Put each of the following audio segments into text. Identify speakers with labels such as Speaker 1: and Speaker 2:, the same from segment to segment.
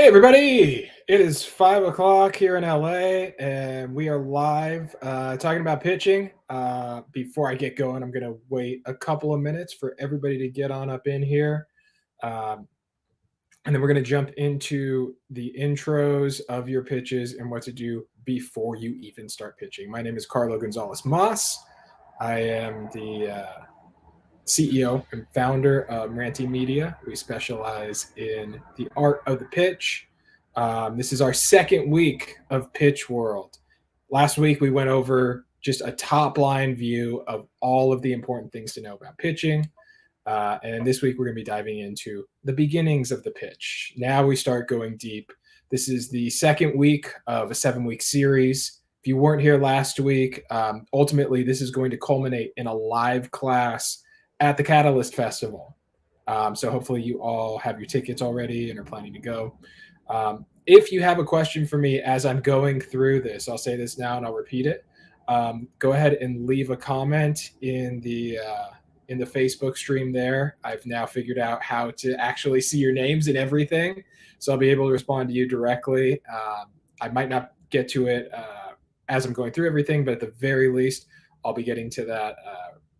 Speaker 1: Hey everybody! It is 5 o'clock here in LA, and we are live talking about pitching. Before I get going, I'm going to wait a couple of minutes for everybody to get on up in here. Um, and then we're going to jump into the intros of your pitches and what to do before you even start pitching. My name is Carlo Gonzales-Moss. I am the CEO and founder of MARANTY Media. We specialize in the art of the pitch. This is our second week of Pitch World. Last week, we went over just a top line view of all of the important things to know about pitching. And this week, we're going to be diving into the beginnings of the pitch. Now we start going deep. This is the second week of a 7-week series. If you weren't here last week, ultimately, this is going to culminate in a live class at the Catalyst Festival. So hopefully you all have your tickets already and are planning to go. If you have a question for me as I'm going through this, I'll say this now and I'll repeat it. Go ahead and leave a comment in the Facebook stream there. I've now figured out how to actually see your names and everything, so I'll be able to respond to you directly. I might not get to it as I'm going through everything, but at the very least, I'll be getting to that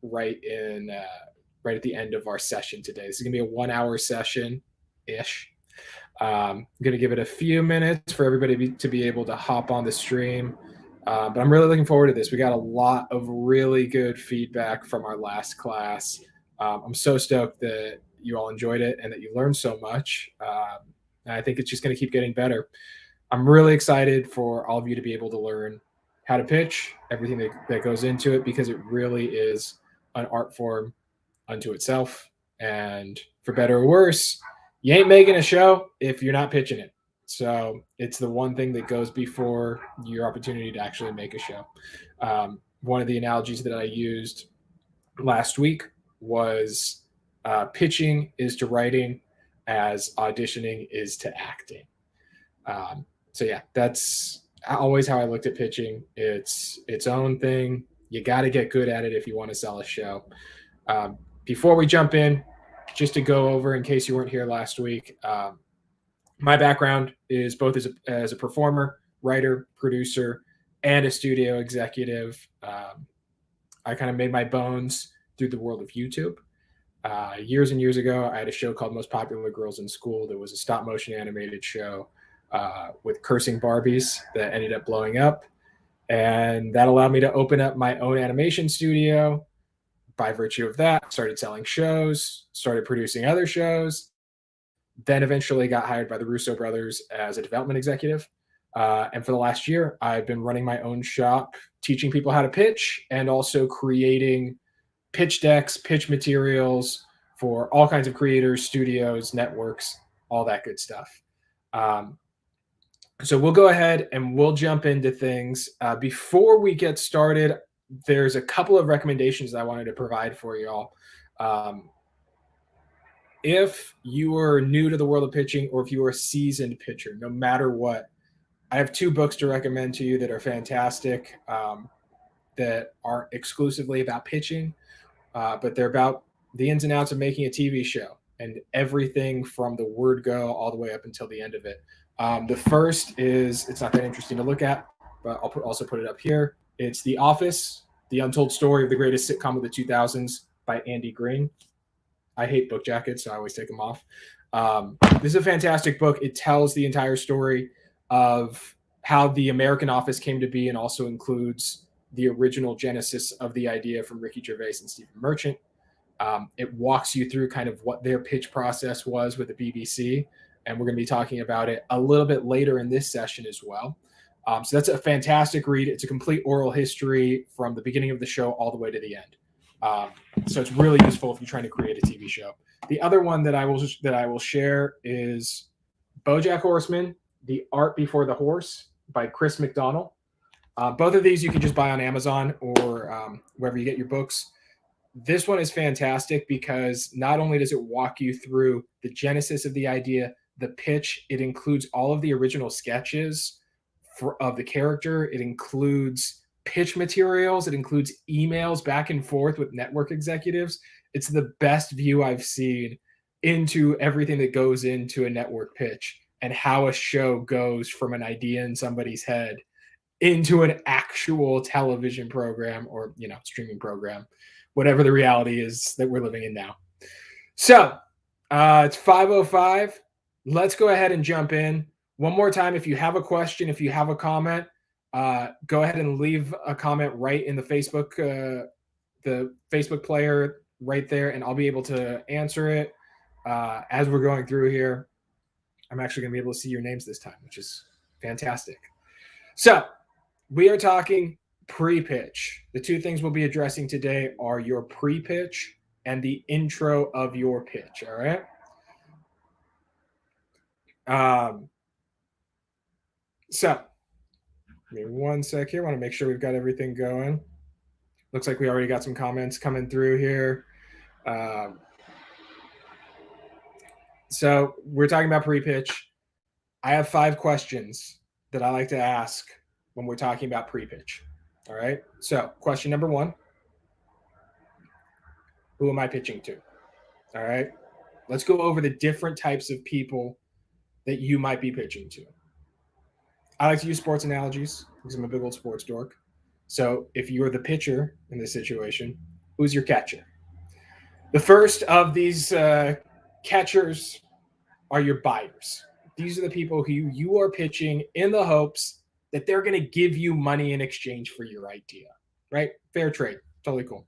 Speaker 1: right at the end of our session today. This is going to be a 1-hour session-ish. I'm going to give it a few minutes for everybody to be able to hop on the stream. But I'm really looking forward to this. We got a lot of really good feedback from our last class. I'm so stoked that you all enjoyed it and that you learned so much. And I think it's just going to keep getting better. I'm really excited for all of you to be able to learn how to pitch, everything that goes into it, because it really is an art form unto itself. And for better or worse, you ain't making a show if you're not pitching it. So it's the one thing that goes before your opportunity to actually make a show. One of the analogies that I used last week was pitching is to writing as auditioning is to acting. So yeah, that's always how I looked at pitching. It's its own thing. You got to get good at it if you want to sell a show. Before we jump in, just to go over in case you weren't here last week, my background is both as a performer, writer, producer, and a studio executive. I kind of made my bones through the world of YouTube. Years and years ago, I had a show called Most Popular Girls in School. That was a stop motion animated show with cursing Barbies that ended up blowing up. And that allowed me to open up my own animation studio. By virtue of that, started selling shows, started producing other shows, then eventually got hired by the Russo brothers as a development executive. And for the last year, I've been running my own shop, teaching people how to pitch and also creating pitch decks, pitch materials for all kinds of creators, studios, networks, all that good stuff. So we'll go ahead and we'll jump into things. Before we get started, there's a couple of recommendations that I wanted to provide for y'all. If you are new to the world of pitching or if you are a seasoned pitcher, no matter what, I have 2 books to recommend to you that are fantastic, that aren't exclusively about pitching, but they're about the ins and outs of making a TV show and everything from the word go all the way up until the end of it. The first is, it's not that interesting to look at, but I'll also put it up here. It's The Office, The Untold Story of the Greatest Sitcom of the 2000s by Andy Green. I hate book jackets, so I always take them off. This is a fantastic book. It tells the entire story of how the American Office came to be and also includes the original genesis of the idea from Ricky Gervais and Stephen Merchant. It walks you through kind of what their pitch process was with the BBC, and we're going to be talking about it a little bit later in this session as well. So that's a fantastic read. It's a complete oral history from the beginning of the show all the way to the end. So it's really useful if you're trying to create a TV show. The other one that I will share is BoJack Horseman: The Art Before the Horse by Chris McDonnell. Both of these you can just buy on Amazon or wherever you get your books. This one is fantastic because not only does it walk you through the genesis of the idea, the pitch, it includes all of the original sketches of the character. It includes pitch materials. It includes emails back and forth with network executives. It's the best view I've seen into everything that goes into a network pitch. and how a show goes from an idea in somebody's head into an actual television program or, streaming program, whatever the reality is that we're living in now. So it's 5:05. Let's go ahead and jump in. One more time, if you have a question, if you have a comment, go ahead and leave a comment right in the Facebook player right there, and I'll be able to answer it as we're going through here. I'm actually going to be able to see your names this time, which is fantastic. So we are talking pre-pitch. The two things we'll be addressing today are your pre-pitch and the intro of your pitch. All right. So give me one sec here. I want to make sure we've got everything going. Looks like we already got some comments coming through here. So we're talking about pre-pitch. I have 5 questions that I like to ask when we're talking about pre-pitch. All right. So question number 1, who am I pitching to? All right. Let's go over the different types of people that you might be pitching to. I like to use sports analogies because I'm a big old sports dork. So if you're the pitcher in this situation, who's your catcher? The first of these catchers are your buyers. These are the people who you are pitching in the hopes that they're going to give you money in exchange for your idea, right? Fair trade. Totally cool.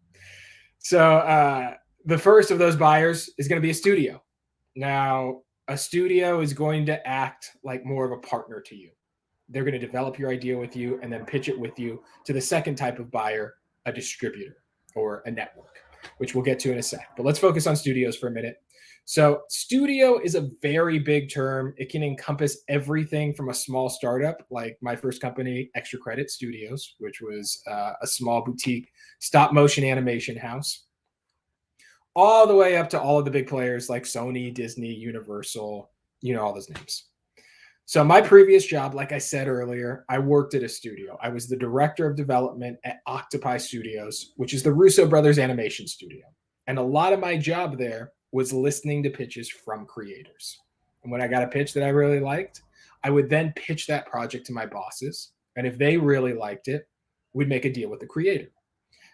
Speaker 1: So the first of those buyers is going to be a studio. Now, a studio is going to act like more of a partner to you. They're going to develop your idea with you and then pitch it with you to the second type of buyer, a distributor or a network, which we'll get to in a sec. But let's focus on studios for a minute. So studio is a very big term. It can encompass everything from a small startup, like my first company, Extra Credit Studios, which was a small boutique stop motion animation house, all the way up to all of the big players like Sony, Disney, Universal, all those names. So my previous job, like I said earlier, I worked at a studio. I was the director of development at Octopi Studios, which is the Russo brothers animation studio. And a lot of my job there was listening to pitches from creators. And when I got a pitch that I really liked, I would then pitch that project to my bosses. And if they really liked it, we'd make a deal with the creator.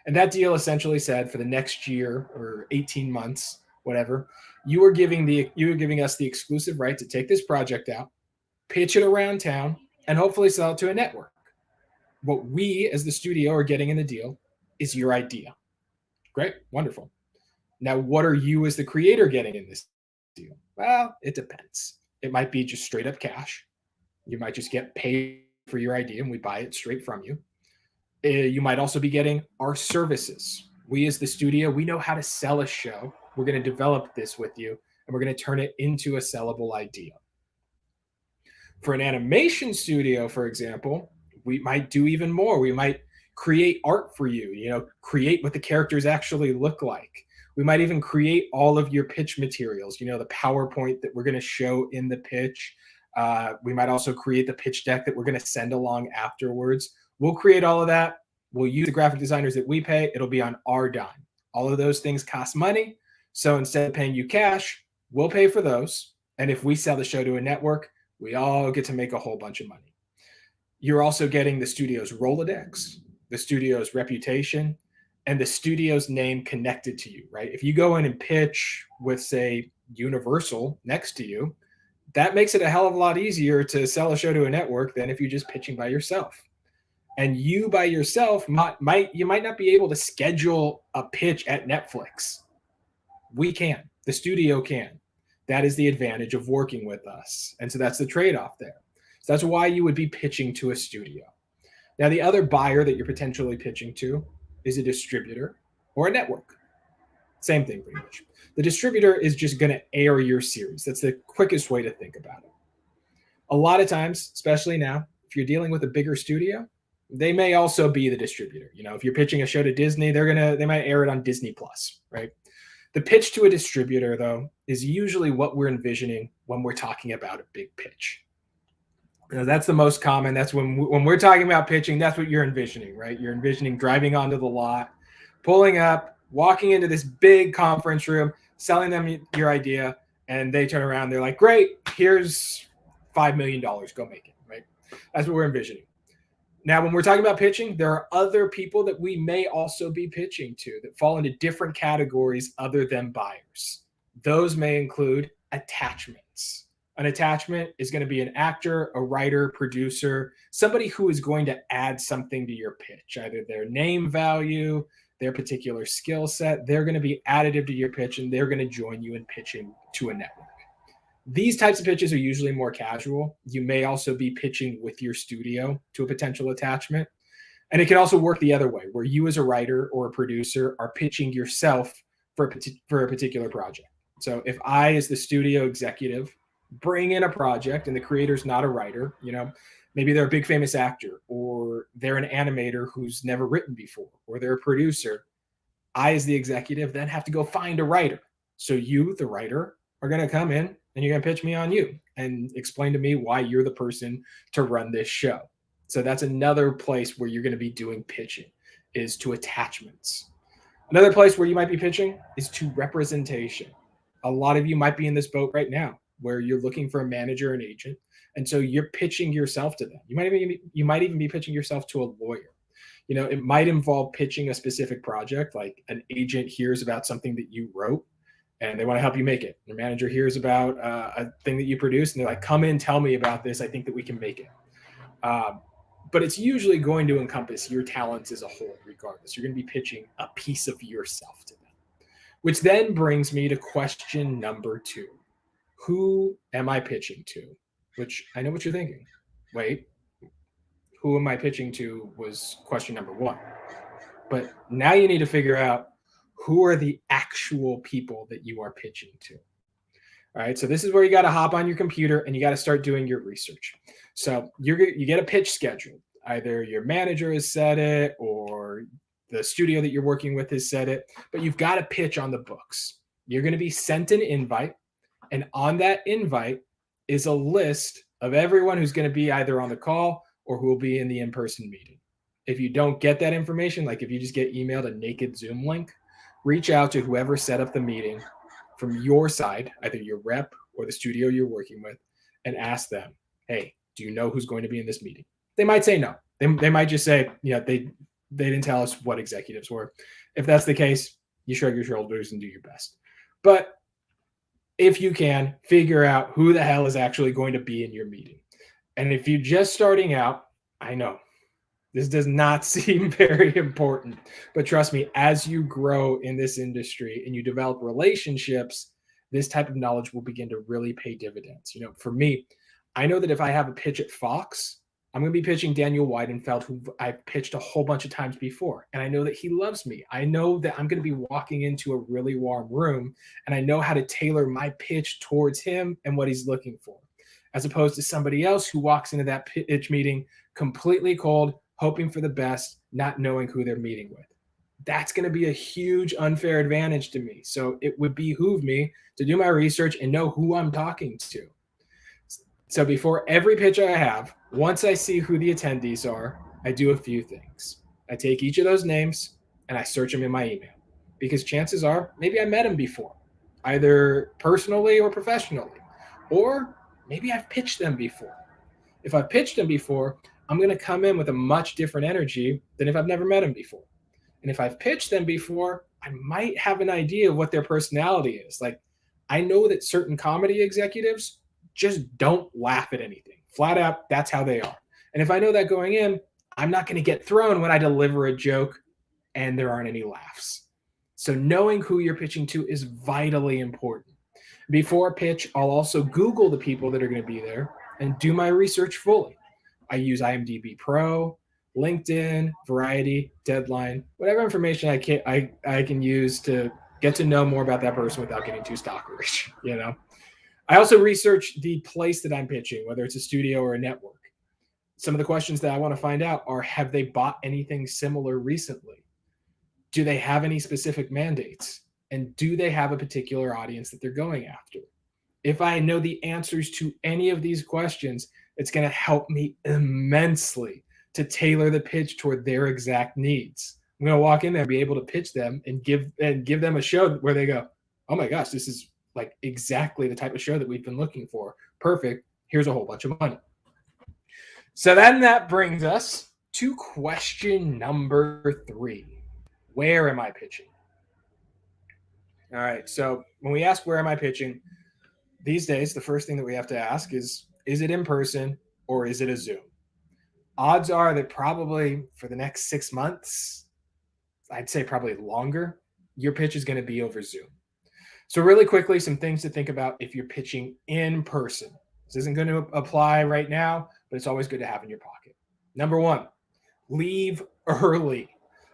Speaker 1: And that deal essentially said for the next year or 18 months, whatever, you were giving us the exclusive right to take this project out, pitch it around town, and hopefully sell it to a network. What we as the studio are getting in the deal is your idea. Great, wonderful. Now, what are you as the creator getting in this deal? Well, it depends. It might be just straight up cash. You might just get paid for your idea and we buy it straight from you. You might also be getting our services. We as the studio, we know how to sell a show. We're going to develop this with you and we're going to turn it into a sellable idea. For an animation studio, for example, we might do even more. We might create art for you, create what the characters actually look like. We might even create all of your pitch materials, the PowerPoint that we're going to show in the pitch. We might also create the pitch deck that we're going to send along afterwards. We'll create all of that. We'll use the graphic designers that we pay. It'll be on our dime. All of those things cost money. So instead of paying you cash, we'll pay for those. And if we sell the show to a network, we all get to make a whole bunch of money. You're also getting the studio's Rolodex, the studio's reputation, and the studio's name connected to you, right? If you go in and pitch with, say, Universal next to you, that makes it a hell of a lot easier to sell a show to a network than if you're just pitching by yourself. And you by yourself might not be able to schedule a pitch at Netflix. We can. The studio can. That is the advantage of working with us. And so that's the trade-off there. So that's why you would be pitching to a studio. Now, the other buyer that you're potentially pitching to is a distributor or a network. Same thing, pretty much. The distributor is just going to air your series. That's the quickest way to think about it. A lot of times, especially now, if you're dealing with a bigger studio, they may also be the distributor. If you're pitching a show to Disney, they might air it on Disney Plus, right? The pitch to a distributor, though, is usually what we're envisioning when we're talking about a big pitch. That's the most common. That's when we're talking about pitching, that's what you're envisioning, right? You're envisioning driving onto the lot, pulling up, walking into this big conference room, selling them your idea, and they turn around. They're like, great, here's $5 million, go make it, right? That's what we're envisioning. Now, when we're talking about pitching, there are other people that we may also be pitching to that fall into different categories other than buyers. Those may include attachments. An attachment is going to be an actor, a writer, producer, somebody who is going to add something to your pitch, either their name value, their particular skill set. They're going to be additive to your pitch, and they're going to join you in pitching to a network. These types of pitches are usually more casual. You may also be pitching with your studio to a potential attachment. And it can also work the other way, where you as a writer or a producer are pitching yourself for a particular project. So if I, as the studio executive, bring in a project and the creator's not a writer, maybe they're a big famous actor, or they're an animator who's never written before, or they're a producer, I, as the executive, then have to go find a writer. So you, the writer, are going to come in and you're going to pitch me on you and explain to me why you're the person to run this show. So that's another place where you're going to be doing pitching, is to attachments. Another place where you might be pitching is to representation. A lot of you might be in this boat right now where you're looking for a manager and agent. And so you're pitching yourself to them. You might even be pitching yourself to a lawyer. It might involve pitching a specific project, like an agent hears about something that you wrote and they want to help you make it. Your manager hears about a thing that you produced and they're like, come in, tell me about this. I think that we can make it. But it's usually going to encompass your talents as a whole, regardless. You're going to be pitching a piece of yourself to them, which then brings me to question number 2. Who am I pitching to? Which I know what you're thinking. Wait, who am I pitching to was question number 1. But now you need to figure out who are the actual people that you are pitching to. All right, so this is where you got to hop on your computer and you got to start doing your research. So you get a pitch scheduled. Either your manager has set it or the studio that you're working with has set it, but you've got to pitch on the books. You're going to be sent an invite, and on that invite is a list of everyone who's going to be either on the call or who will be in the in-person meeting. If you don't get that information, like if you just get emailed a naked Zoom link, reach out to whoever set up the meeting from your side, either your rep or the studio you're working with, and ask them, hey, do you know who's going to be in this meeting? They might say no. They might just say, they didn't tell us what executives were. If that's the case, you shrug your shoulders and do your best. But if you can, figure out who the hell is actually going to be in your meeting. And if you're just starting out, I know this does not seem very important, but trust me, as you grow in this industry and you develop relationships, this type of knowledge will begin to really pay dividends. For me, I know that if I have a pitch at Fox, I'm going to be pitching Daniel Weidenfeld, who I've pitched a whole bunch of times before. And I know that he loves me. I know that I'm going to be walking into a really warm room, and I know how to tailor my pitch towards him and what he's looking for, as opposed to somebody else who walks into that pitch meeting completely cold, hoping for the best, not knowing who they're meeting with. That's going to be a huge unfair advantage to me. So it would behoove me to do my research and know who I'm talking to. So before every pitch I have, once I see who the attendees are, I do a few things. I take each of those names and I search them in my email, because chances are maybe I met them before, either personally or professionally, or maybe I've pitched them before. If I've pitched them before, I'm going to come in with a much different energy than if I've never met them before. And if I've pitched them before, I might have an idea of what their personality is. Like, I know that certain comedy executives just don't laugh at anything. Flat out, that's how they are. And if I know that going in, I'm not going to get thrown when I deliver a joke and there aren't any laughs. So knowing who you're pitching to is vitally important. Before a pitch, I'll also Google the people that are going to be there and do my research fully. I use IMDb Pro, LinkedIn, Variety, Deadline, whatever information I can use to get to know more about that person without getting too stalkerish, I also research the place that I'm pitching, whether it's a studio or a network. Some of the questions that I want to find out are, have they bought anything similar recently? Do they have any specific mandates? And do they have a particular audience that they're going after? If I know the answers to any of these questions, it's going to help me immensely to tailor the pitch toward their exact needs. I'm going to walk in there and be able to pitch them and give them a show where they go, oh my gosh, this is like exactly the type of show that we've been looking for. Perfect. Here's a whole bunch of money. So then that brings us to question number 3. Where am I pitching? All right. So when we ask where am I pitching, these days, the first thing that we have to ask is it in person or is it a Zoom? Odds are that probably for the next 6 months, I'd say probably longer, your pitch is going to be over Zoom. So, really quickly, some things to think about if you're pitching in person. This isn't going to apply right now, but it's always good to have in your pocket. Number 1, leave early.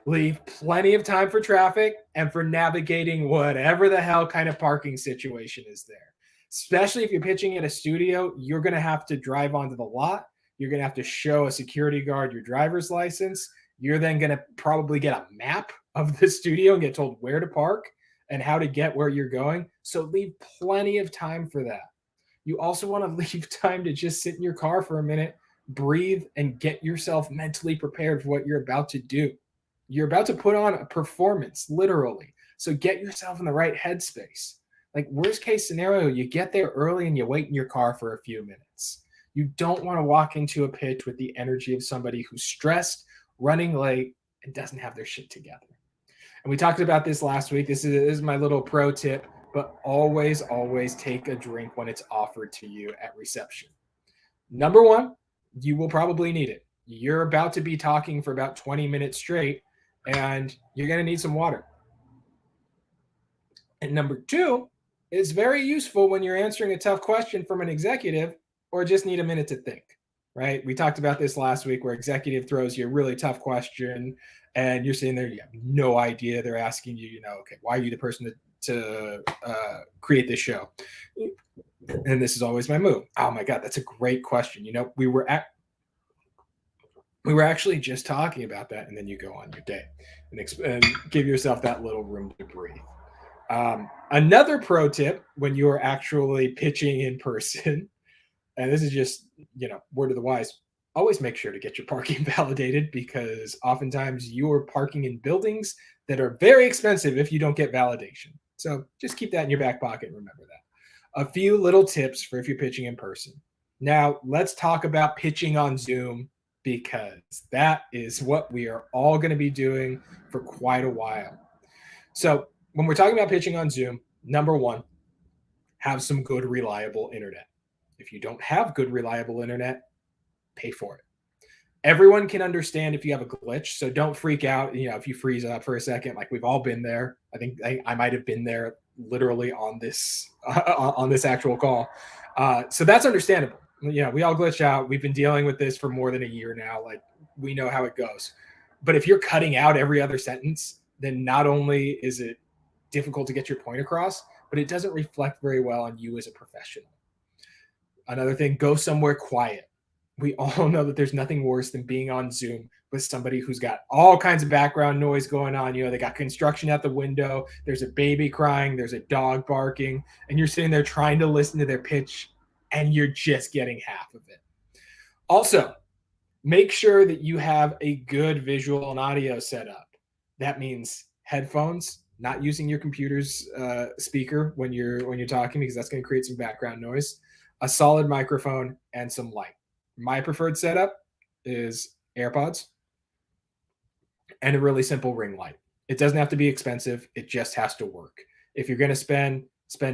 Speaker 1: Leave plenty of time for traffic and for navigating whatever the hell kind of parking situation is there. Especially if you're pitching at a studio, you're going to have to drive onto the lot. You're going to have to show a security guard your driver's license. You're then going to probably get a map of the studio and get told where to park and how to get where you're going. So leave plenty of time for that. You also want to leave time to just sit in your car for a minute, breathe, and get yourself mentally prepared for what you're about to do. You're about to put on a performance, literally. So get yourself in the right headspace. Like, worst case scenario, you get there early and you wait in your car for a few minutes. You don't want to walk into a pitch with the energy of somebody who's stressed, running late, and doesn't have their shit together. And we talked about this last week. This is my little pro tip, but always, always take a drink when it's offered to you at reception. Number 1, you will probably need it. You're about to be talking for about 20 minutes straight, and you're going to need some water. And number 2, it's very useful when you're answering a tough question from an executive or just need a minute to think, right? We talked about this last week where executive throws you a really tough question and you're sitting there, you have no idea. They're asking you, okay, why are you the person to create this show? And this is always my move. Oh my God, that's a great question. We were actually just talking about that, and then you go on your day and give yourself that little room to breathe. Another pro tip when you're actually pitching in person, and this is just, word of the wise, always make sure to get your parking validated, because oftentimes you're parking in buildings that are very expensive if you don't get validation. So just keep that in your back pocket and remember that. A few little tips for if you're pitching in person. Now, let's talk about pitching on Zoom, because that is what we are all going to be doing for quite a while. So when we're talking about pitching on Zoom, number 1, have some good, reliable internet. If you don't have good, reliable internet, pay for it. Everyone can understand if you have a glitch, so don't freak out. If you freeze up for a second, like we've all been there. I think I might have been there literally on this actual call. So that's understandable. We all glitch out. We've been dealing with this for more than a year now. Like, we know how it goes. But if you're cutting out every other sentence, then not only is it difficult to get your point across, but it doesn't reflect very well on you as a professional. Another thing, go somewhere quiet. We all know that there's nothing worse than being on Zoom with somebody who's got all kinds of background noise going on. They got construction out the window. There's a baby crying. There's a dog barking. And you're sitting there trying to listen to their pitch, and you're just getting half of it. Also, make sure that you have a good visual and audio setup. That means headphones, not using your computer's speaker when you're talking, because that's going to create some background noise, a solid microphone, and some light. My preferred setup is AirPods and a really simple ring light. It doesn't have to be expensive. It just has to work. If you're going to spend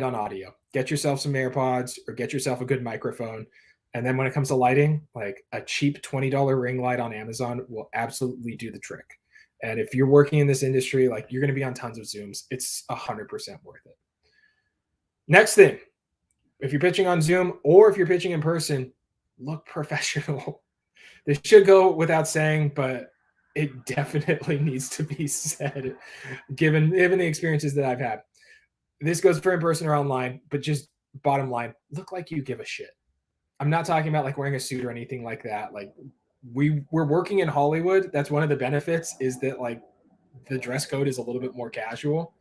Speaker 1: on audio, get yourself some AirPods or get yourself a good microphone. And then when it comes to lighting, like a cheap $20 ring light on Amazon will absolutely do the trick. And if you're working in this industry, like, you're going to be on tons of Zooms, it's 100% worth it. Next thing, if you're pitching on Zoom or if you're pitching in person, look professional. This should go without saying, but it definitely needs to be said, given the experiences that I've had. This goes for in person or online, but just bottom line, look like you give a shit. I'm not talking about like wearing a suit or anything like that. Like, we're working in Hollywood. That's one of the benefits, is that like the dress code is a little bit more casual.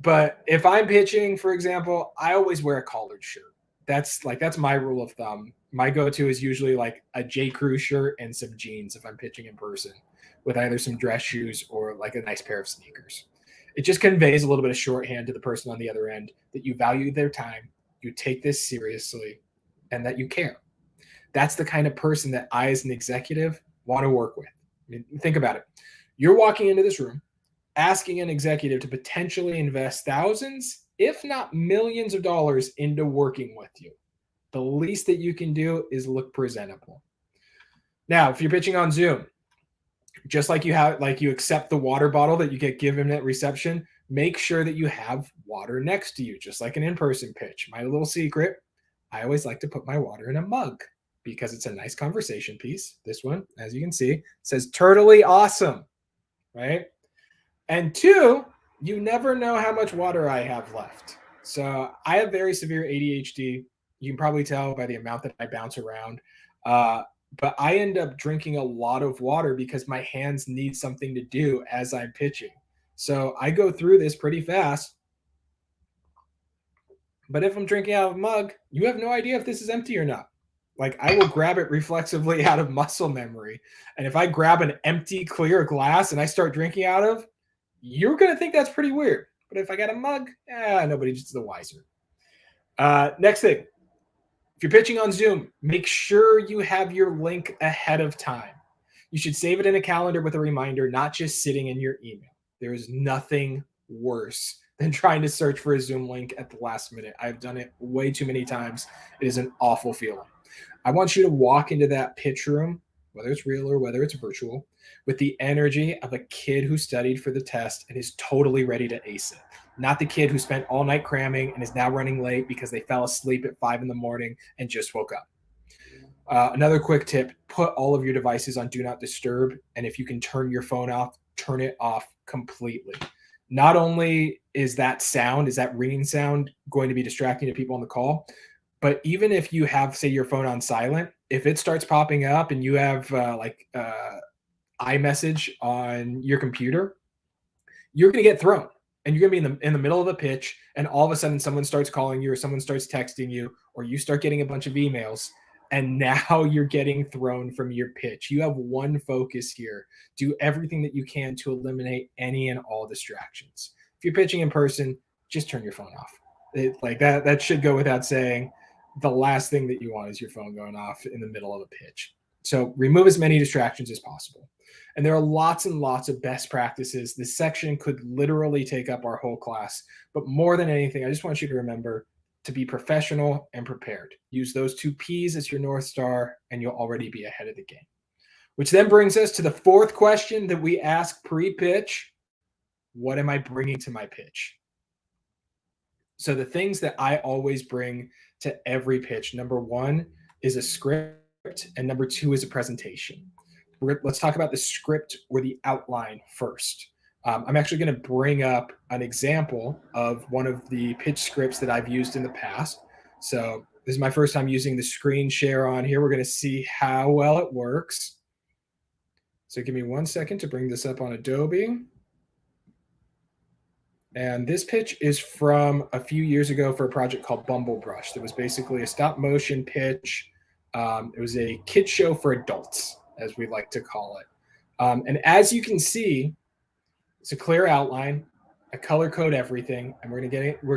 Speaker 1: But if I'm pitching, for example, I always wear a collared shirt. That's my rule of thumb. My go-to is usually like a J. Crew shirt and some jeans if I'm pitching in person, with either some dress shoes or like a nice pair of sneakers. It just conveys a little bit of shorthand to the person on the other end that you value their time, you take this seriously, and that you care. That's the kind of person that I, as an executive, want to work with. I mean, think about it. You're walking into this room asking an executive to potentially invest thousands, if not millions of dollars into working with you. The least that you can do is look presentable. Now, if you're pitching on Zoom, just like you accept the water bottle that you get given at reception, make sure that you have water next to you, just like an in-person pitch. My little secret, I always like to put my water in a mug because it's a nice conversation piece. This one, as you can see, says "Turtly Awesome," right? And two, you never know how much water I have left. So I have very severe ADHD. You can probably tell by the amount that I bounce around. Uh, but I end up drinking a lot of water because my hands need something to do as I'm pitching. So I go through this pretty fast. But if I'm drinking out of a mug, you have no idea if this is empty or not. Like, I will grab it reflexively out of muscle memory. And if I grab an empty, clear glass and I start drinking out of, you're going to think that's pretty weird. But if I got a mug, nobody's the wiser. Next thing, if you're pitching on Zoom, make sure you have your link ahead of time. You should save it in a calendar with a reminder, not just sitting in your email. There is nothing worse than trying to search for a Zoom link at the last minute. I've done it way too many times. It is an awful feeling. I want you to walk into that pitch room, whether it's real or whether it's virtual, with the energy of a kid who studied for the test and is totally ready to ace it. Not the kid who spent all night cramming and is now running late because they fell asleep at 5 a.m. and just woke up. Another quick tip, put all of your devices on do not disturb. And if you can turn your phone off, turn it off completely. Not only is that ringing sound going to be distracting to people on the call, but even if you have, say, your phone on silent, if it starts popping up and you have iMessage on your computer, you're going to get thrown. And you're going to be in the middle of the pitch, and all of a sudden someone starts calling you or someone starts texting you, or you start getting a bunch of emails, and now you're getting thrown from your pitch. You have one focus here. Do everything that you can to eliminate any and all distractions. If you're pitching in person, just turn your phone off. That should go without saying. The last thing that you want is your phone going off in the middle of a pitch. So remove as many distractions as possible. And there are lots and lots of best practices. This section could literally take up our whole class. But more than anything, I just want you to remember to be professional and prepared. Use those 2 P's as your North Star, and you'll already be ahead of the game. Which then brings us to the 4th question that we ask pre-pitch. What am I bringing to my pitch? So the things that I always bring to every pitch, number 1 is a script, and number 2 is a presentation. Let's talk about the script or the outline first. I'm actually going to bring up an example of one of the pitch scripts that I've used in the past. So this is my first time using the screen share on here. We're going to see how well it works. So give me 1 second to bring this up on Adobe. And this pitch is from a few years ago for a project called Bumblebrush. That was basically a stop motion pitch. It was a kid show for adults, as we like to call it. And as you can see, it's a clear outline. I color code everything, and we're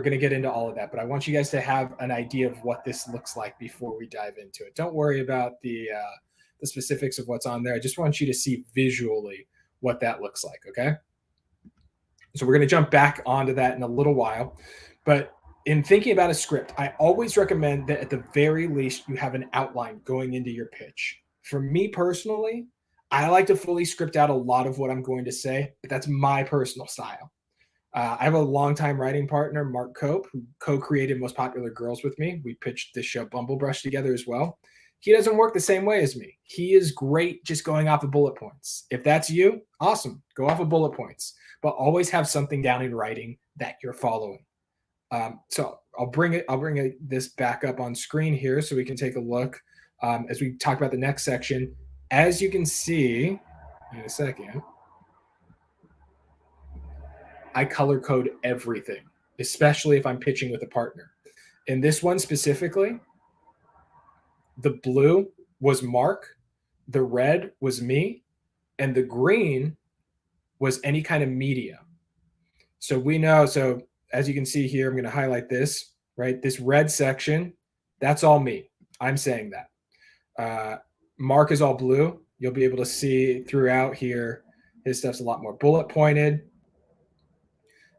Speaker 1: gonna get into all of that. But I want you guys to have an idea of what this looks like before we dive into it. Don't worry about the specifics of what's on there. I just want you to see visually what that looks like. Okay. So we're going to jump back onto that in a little while. But in thinking about a script, I always recommend that at the very least you have an outline going into your pitch. For me personally, I like to fully script out a lot of what I'm going to say, but that's my personal style. I have a longtime writing partner, Mark Cope, who co-created Most Popular Girls with me. We pitched this show Bumblebrush together as well. He doesn't work the same way as me. He is great just going off of bullet points. If that's you, awesome. Go off of bullet points, but always have something down in writing that you're following. So I'll bring this back up on screen here so we can take a look as we talk about the next section. As you can see in a second, I color code everything, especially if I'm pitching with a partner. In this one specifically, the blue was Mark, the red was me, and the green was any kind of media. So we know, as you can see here, I'm going to highlight this, right? This red section, that's all me. I'm saying that. Mark is all blue. You'll be able to see throughout here. His stuff's a lot more bullet pointed.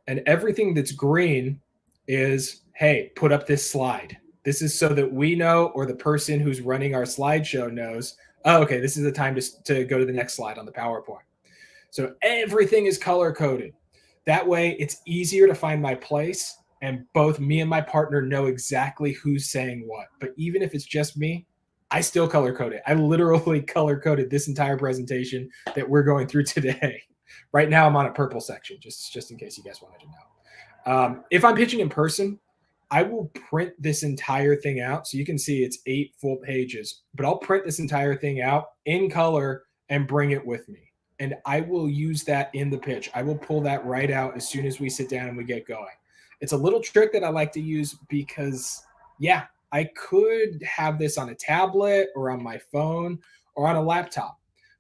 Speaker 1: And everything that's green is, hey, put up this slide. This is so that we know, or the person who's running our slideshow knows, oh, okay, this is the time to go to the next slide on the PowerPoint. So everything is color coded. That way it's easier to find my place, and both me and my partner know exactly who's saying what. But even if it's just me, I still color code it. I literally color coded this entire presentation that we're going through today. Right now I'm on a purple section, just in case you guys wanted to know. If I'm pitching in person, I will print this entire thing out. So you can see it's 8 full pages, but I'll print this entire thing out in color and bring it with me. And I will use that in the pitch. I will pull that right out as soon as we sit down and we get going. It's a little trick that I like to use because, yeah, I could have this on a tablet or on my phone or on a laptop.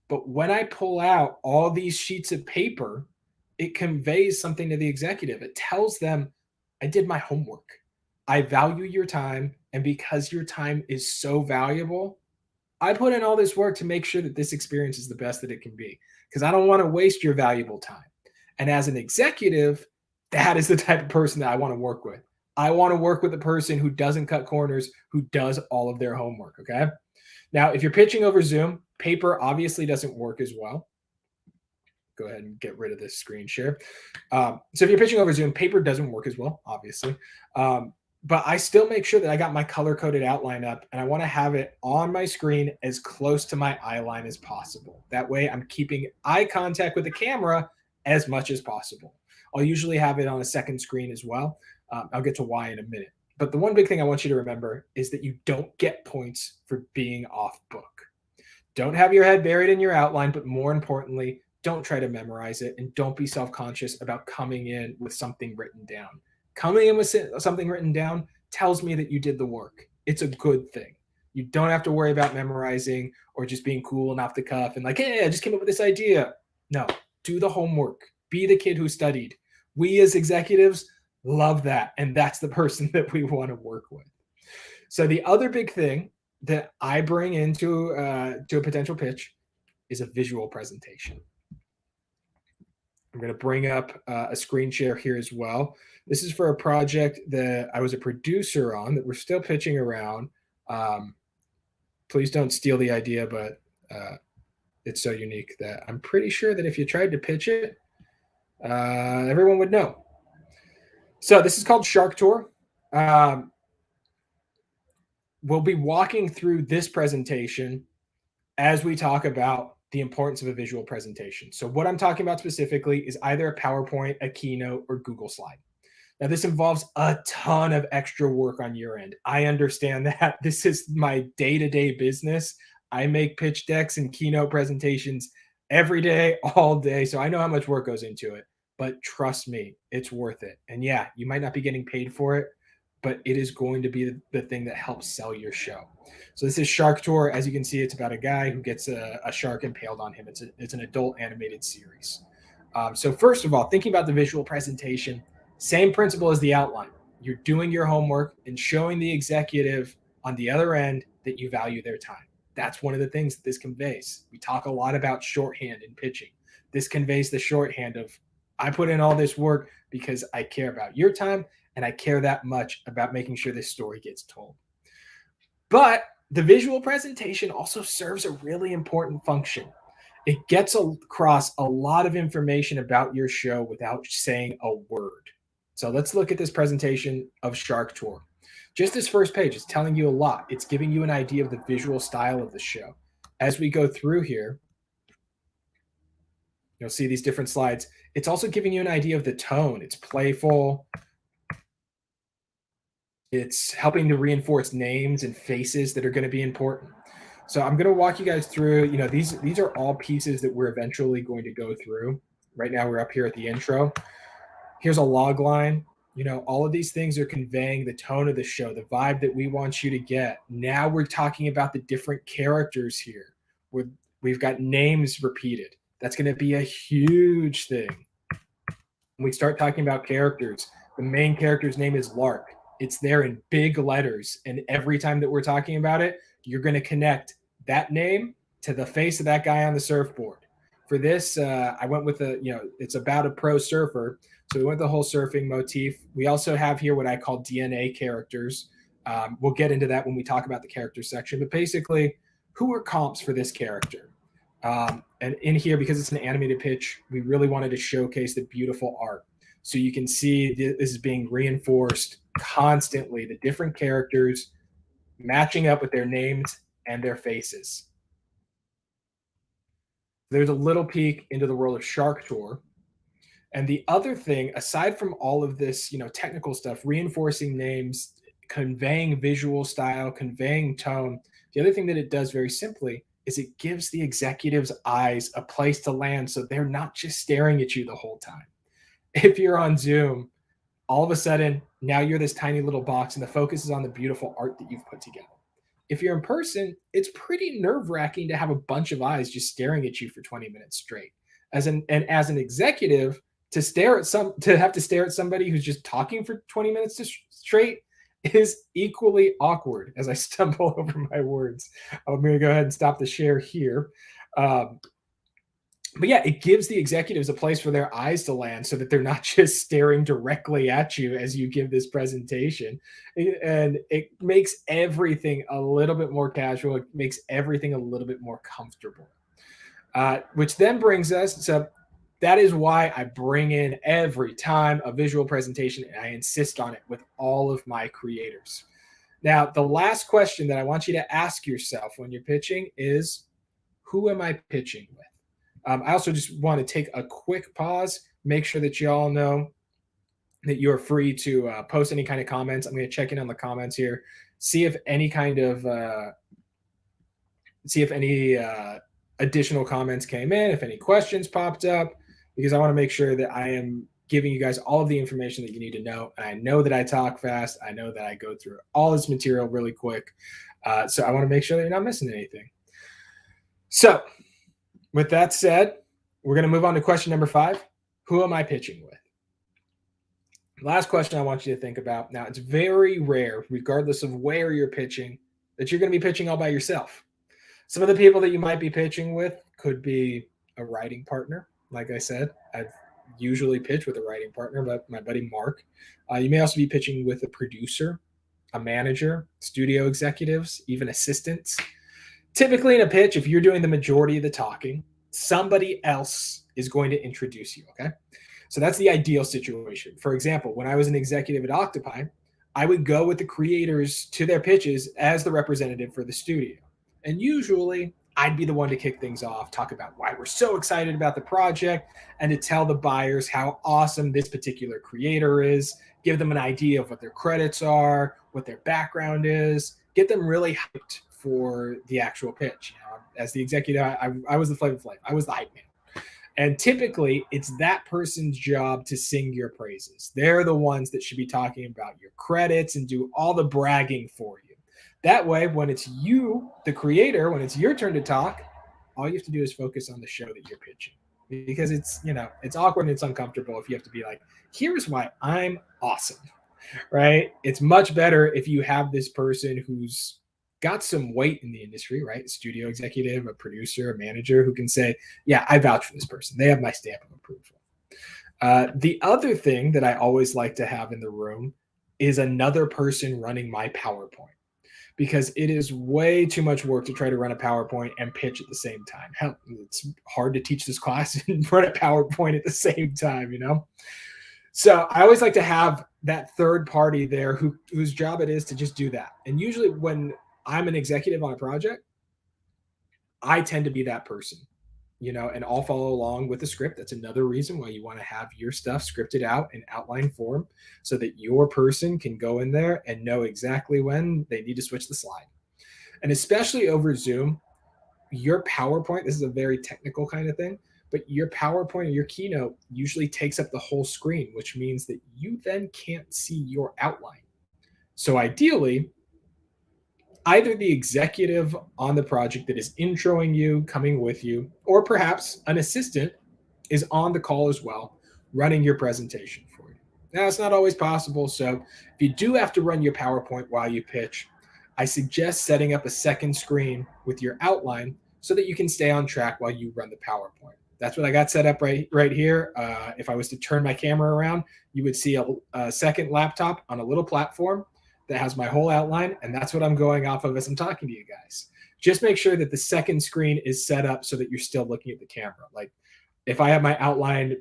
Speaker 1: But when I pull out all these sheets of paper, it conveys something to the executive. It tells them, I did my homework. I value your time. And because your time is so valuable, I put in all this work to make sure that this experience is the best that it can be, because I don't want to waste your valuable time. And as an executive, that is the type of person that I want to work with. I want to work with a person who doesn't cut corners, who does all of their homework. Okay. Now, if you're pitching over Zoom, paper obviously doesn't work as well. Go ahead and get rid of this screen share. So if you're pitching over Zoom, paper doesn't work as well, obviously. But I still make sure that I got my color-coded outline up, and I want to have it on my screen as close to my eye line as possible. That way I'm keeping eye contact with the camera as much as possible. I'll usually have it on a second screen as well. I'll get to why in a minute. But the one big thing I want you to remember is that you don't get points for being off book. Don't have your head buried in your outline, but more importantly, don't try to memorize it, and don't be self-conscious about coming in with something written down. Coming in with something written down tells me that you did the work. It's a good thing. You don't have to worry about memorizing or just being cool and off the cuff and like, hey, I just came up with this idea. No, do the homework. Be the kid who studied. We as executives love that, and that's the person that we want to work with. So the other big thing that I bring into to a potential pitch is a visual presentation. I'm going to bring up a screen share here as well. This is for a project that I was a producer on that we're still pitching around. Please don't steal the idea, but it's so unique that I'm pretty sure that if you tried to pitch it, everyone would know. So this is called Shark Tour. We'll be walking through this presentation as we talk about the importance of a visual presentation. So what I'm talking about specifically is either a PowerPoint, a keynote, or Google slide. Now, this involves a ton of extra work on your end. I understand that. This is my day-to-day business. I make pitch decks and keynote presentations every day, all day. So I know how much work goes into it. But trust me, it's worth it. And yeah, you might not be getting paid for it, but it is going to be the thing that helps sell your show. So this is Shark Tour. As you can see, it's about a guy who gets a shark impaled on him. It's an adult animated series. So first of all, thinking about the visual presentation, same principle as the outline. You're doing your homework and showing the executive on the other end that you value their time. That's one of the things that this conveys. We talk a lot about shorthand in pitching. This conveys the shorthand of, I put in all this work because I care about your time, and I care that much about making sure this story gets told. But the visual presentation also serves a really important function. It gets across a lot of information about your show without saying a word. So let's look at this presentation of Shark Tour. Just this first page is telling you a lot. It's giving you an idea of the visual style of the show. As we go through here, you'll see these different slides. It's also giving you an idea of the tone. It's playful. It's helping to reinforce names and faces that are going to be important. So I'm going to walk you guys through, these are all pieces that we're eventually going to go through. Right now we're up here at the intro. Here's a log line. All of these things are conveying the tone of the show, the vibe that we want you to get. Now we're talking about the different characters here. We've got names repeated. That's going to be a huge thing. When we start talking about characters, the main character's name is Lark. It's there in big letters. And every time that we're talking about it, you're going to connect that name to the face of that guy on the surfboard. For this, I went with it's about a pro surfer. So we went the whole surfing motif. We also have here what I call DNA characters. We'll get into that when we talk about the character section. But basically, who are comps for this character? And in here, because it's an animated pitch, we really wanted to showcase the beautiful art. So you can see this is being reinforced constantly, the different characters matching up with their names and their faces. There's a little peek into the world of Shark Tour. And the other thing, aside from all of this, technical stuff, reinforcing names, conveying visual style, conveying tone, the other thing that it does very simply is it gives the executive's eyes a place to land so they're not just staring at you the whole time. If you're on Zoom, all of a sudden, now you're this tiny little box and the focus is on the beautiful art that you've put together. If you're in person, it's pretty nerve-wracking to have a bunch of eyes just staring at you for 20 minutes straight. As an executive, to have to stare at somebody who's just talking for 20 minutes straight is equally awkward. As I stumble over my words, I'm going to go ahead and stop the share here. But yeah, it gives the executives a place for their eyes to land so that they're not just staring directly at you as you give this presentation. And it makes everything a little bit more casual. It makes everything a little bit more comfortable. Which then brings us to, that is why I bring in every time a visual presentation, and I insist on it with all of my creators. Now, the last question that I want you to ask yourself when you're pitching is, who am I pitching with? I also just want to take a quick pause, make sure that you all know that you're free to post any kind of comments. I'm going to check in on the comments here, see if any additional comments came in, if any questions popped up, because I want to make sure that I am giving you guys all of the information that you need to know. And I know that I talk fast. I know that I go through all this material really quick. So I want to make sure that you're not missing anything. So with that said, we're going to move on to question number 5. Who am I pitching with? Last question I want you to think about. Now, it's very rare, regardless of where you're pitching, that you're going to be pitching all by yourself. Some of the people that you might be pitching with could be a writing partner. Like I said, I've usually pitched with a writing partner, but my buddy Mark. You may also be pitching with a producer, a manager, studio executives, even assistants. Typically in a pitch, if you're doing the majority of the talking, somebody else is going to introduce you, okay? So that's the ideal situation. For example, when I was an executive at Octopi, I would go with the creators to their pitches as the representative for the studio. And usually I'd be the one to kick things off, talk about why we're so excited about the project, and to tell the buyers how awesome this particular creator is, give them an idea of what their credits are, what their background is, get them really hyped for the actual pitch. As the executive, I was the Flavor Flav. I was the hype man. And typically, it's that person's job to sing your praises. They're the ones that should be talking about your credits and do all the bragging for you. That way, when it's you, the creator, when it's your turn to talk, all you have to do is focus on the show that you're pitching. Because it's awkward and it's uncomfortable if you have to be like, here's why I'm awesome, right? It's much better if you have this person who's got some weight in the industry, right? A studio executive, a producer, a manager who can say, yeah, I vouch for this person. They have my stamp of approval. The other thing that I always like to have in the room is another person running my PowerPoint, because it is way too much work to try to run a PowerPoint and pitch at the same time. Hell, it's hard to teach this class and run a PowerPoint at the same time, So I always like to have that third party there whose job it is to just do that. And usually when I'm an executive on a project, I tend to be that person, and I'll follow along with the script. That's another reason why you want to have your stuff scripted out in outline form so that your person can go in there and know exactly when they need to switch the slide. And especially over Zoom, your PowerPoint, this is a very technical kind of thing, but your PowerPoint or your keynote usually takes up the whole screen, which means that you then can't see your outline. So ideally, either the executive on the project that is introing you, coming with you, or perhaps an assistant is on the call as well, running your presentation for you. Now, it's not always possible. So if you do have to run your PowerPoint while you pitch, I suggest setting up a second screen with your outline so that you can stay on track while you run the PowerPoint. That's what I got set up right here. If I was to turn my camera around, you would see a second laptop on a little platform that has my whole outline, and that's what I'm going off of as I'm talking to you guys. Just make sure that the second screen is set up so that you're still looking at the camera. Like if I have my outline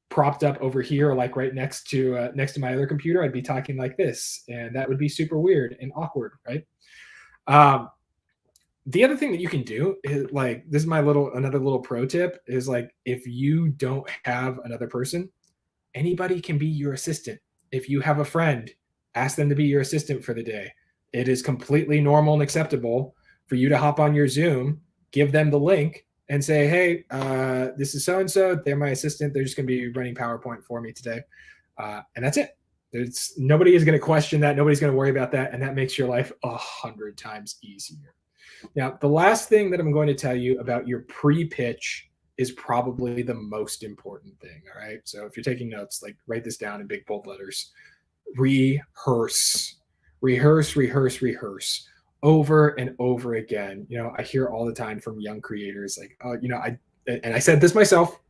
Speaker 1: propped up over here, like right next to my other computer, I'd be talking like this, and that would be super weird and awkward, right? The other thing that you can do is, like, this is another little pro tip, is like if you don't have another person, anybody can be your assistant. If you have a friend, ask them to be your assistant for the day. It is completely normal and acceptable for you to hop on your Zoom, give them the link, and say, hey, this is so-and-so. They're my assistant. They're just going to be running PowerPoint for me today. And that's it. Nobody is going to question that. Nobody's going to worry about that. And that makes your life 100 times easier. Now, the last thing that I'm going to tell you about your pre-pitch is probably the most important thing. All right. So if you're taking notes, like write this down in big bold letters. Rehearse, rehearse, rehearse, rehearse over and over again. I hear all the time from young creators, like, I said this myself,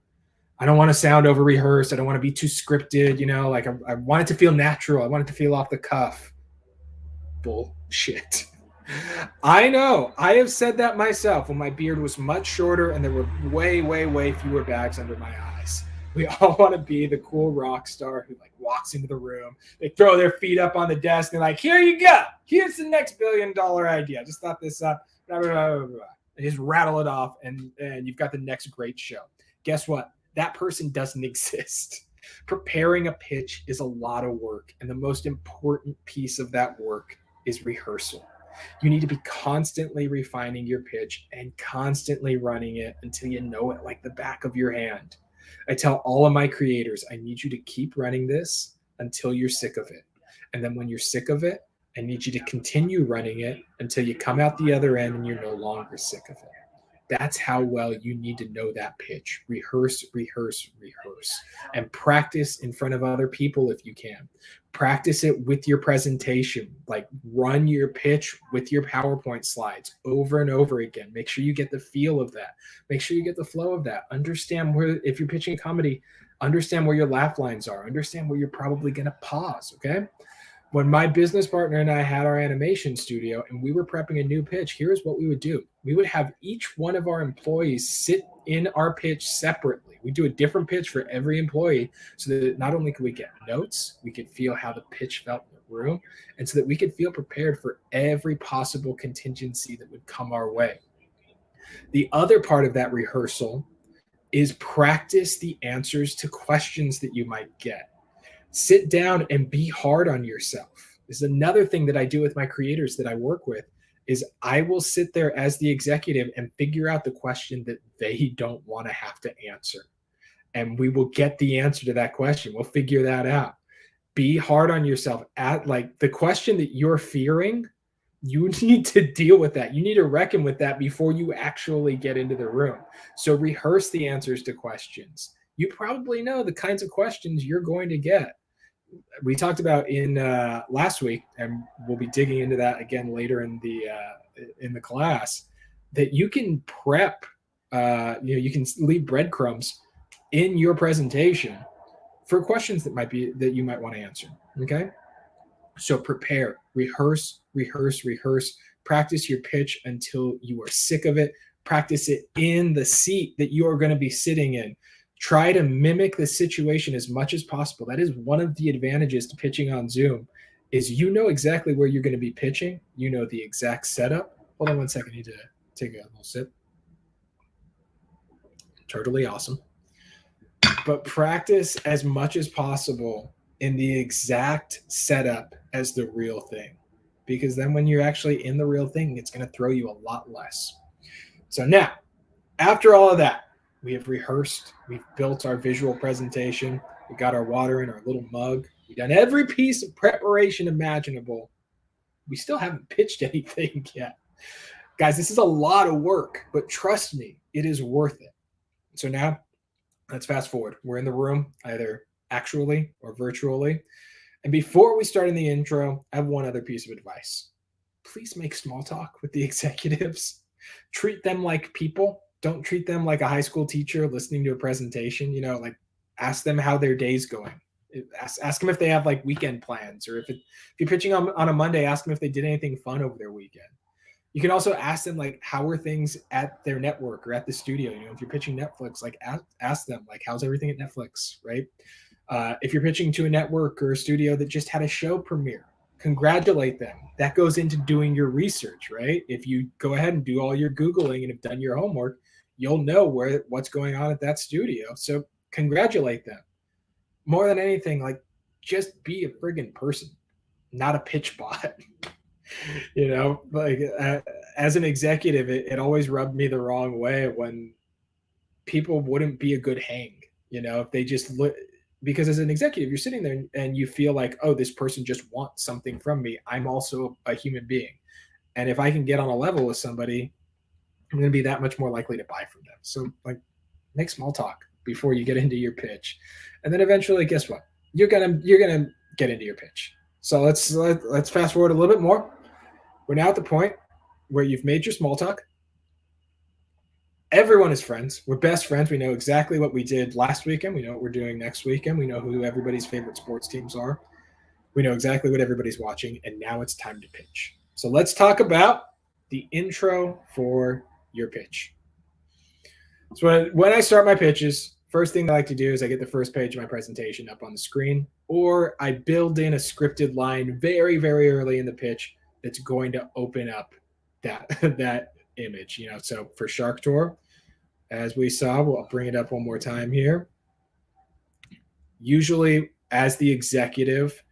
Speaker 1: I don't want to sound over rehearsed. I don't want to be too scripted, like I want it to feel natural. I want it to feel off the cuff. Bullshit. I know. I have said that myself when my beard was much shorter and there were way, way, way fewer bags under my eyes. We all want to be the cool rock star who like walks into the room. They throw their feet up on the desk and like, here you go. Here's the next $1 billion idea. I just thought this up. Blah, blah, blah, blah, blah. And just rattle it off and you've got the next great show. Guess what? That person doesn't exist. Preparing a pitch is a lot of work. And the most important piece of that work is rehearsal. You need to be constantly refining your pitch and constantly running it until you know it like the back of your hand. I tell all of my creators, I need you to keep running this until you're sick of it. And then when you're sick of it, I need you to continue running it until you come out the other end and you're no longer sick of it. That's how well you need to know that pitch. Rehearse, rehearse, rehearse, and practice in front of other people if you can. Practice it with your presentation. Like run your pitch with your PowerPoint slides over and over again. Make sure you get the feel of that. Make sure you get the flow of that. Understand where, if you're pitching a comedy, understand where your laugh lines are. Understand where you're probably going to pause, okay? When my business partner and I had our animation studio and we were prepping a new pitch, here's what we would do. We would have each one of our employees sit in our pitch separately. We do a different pitch for every employee so that not only could we get notes, we could feel how the pitch felt in the room, and so that we could feel prepared for every possible contingency that would come our way. The other part of that rehearsal is practice the answers to questions that you might get. Sit down and be hard on yourself. This is another thing that I do with my creators that I work with, is I will sit there as the executive and figure out the question that they don't want to have to answer. And we will get the answer to that question. We'll figure that out. Be hard on yourself. At like the question that you're fearing, you need to deal with that. You need to reckon with that before you actually get into the room. So rehearse the answers to questions. You probably know the kinds of questions you're going to get. We talked about in last week, and we'll be digging into that again later in the class, that you can prep, you can leave breadcrumbs in your presentation for questions that you might want to answer. Okay. So prepare, rehearse, rehearse, rehearse, practice your pitch until you are sick of it. Practice it in the seat that you are going to be sitting in. Try to mimic the situation as much as possible. That is one of the advantages to pitching on Zoom, is you know exactly where you're going to be pitching. You know the exact setup. Hold on one second. I need to take a little sip. Totally awesome. But practice as much as possible in the exact setup as the real thing, because then when you're actually in the real thing, it's going to throw you a lot less. So now, after all of that, we have rehearsed, we've built our visual presentation, we got our water in our little mug, we've done every piece of preparation imaginable. We still haven't pitched anything yet. Guys, this is a lot of work, but trust me, it is worth it. So now, let's fast forward. We're in the room, either actually or virtually. And before we start in the intro, I have one other piece of advice. Please make small talk with the executives. Treat them like people. Don't treat them like a high school teacher listening to a presentation. Like ask them how their day's going. Ask them if they have like weekend plans, or if you're pitching on a Monday, ask them if they did anything fun over their weekend. You can also ask them like, how are things at their network or at the studio? If you're pitching Netflix, like ask them like, how's everything at Netflix, right? If you're pitching to a network or a studio that just had a show premiere, congratulate them. That goes into doing your research, right? If you go ahead and do all your Googling and have done your homework, you'll know what's going on at that studio. So congratulate them. More than anything, like just be a friggin' person, not a pitch bot. As an executive, it always rubbed me the wrong way when people wouldn't be a good hang, if they just look. Because as an executive, you're sitting there and you feel like, oh, this person just wants something from me. I'm also a human being. And if I can get on a level with somebody, I'm going to be that much more likely to buy from them. So like make small talk before you get into your pitch. And then eventually, guess what? You're going to get into your pitch. So let's fast forward a little bit more. We're now at the point where you've made your small talk. Everyone is friends. We're best friends. We know exactly what we did last weekend. We know what we're doing next weekend. We know who everybody's favorite sports teams are. We know exactly what everybody's watching. And now it's time to pitch. So let's talk about the intro for your pitch. So when I start my pitches, first thing I like to do is I get the first page of my presentation up on the screen, or I build in a scripted line very, very early in the pitch that's going to open up that image. So for Shark Tour, as we saw, we'll bring it up one more time here. Usually, as the executive,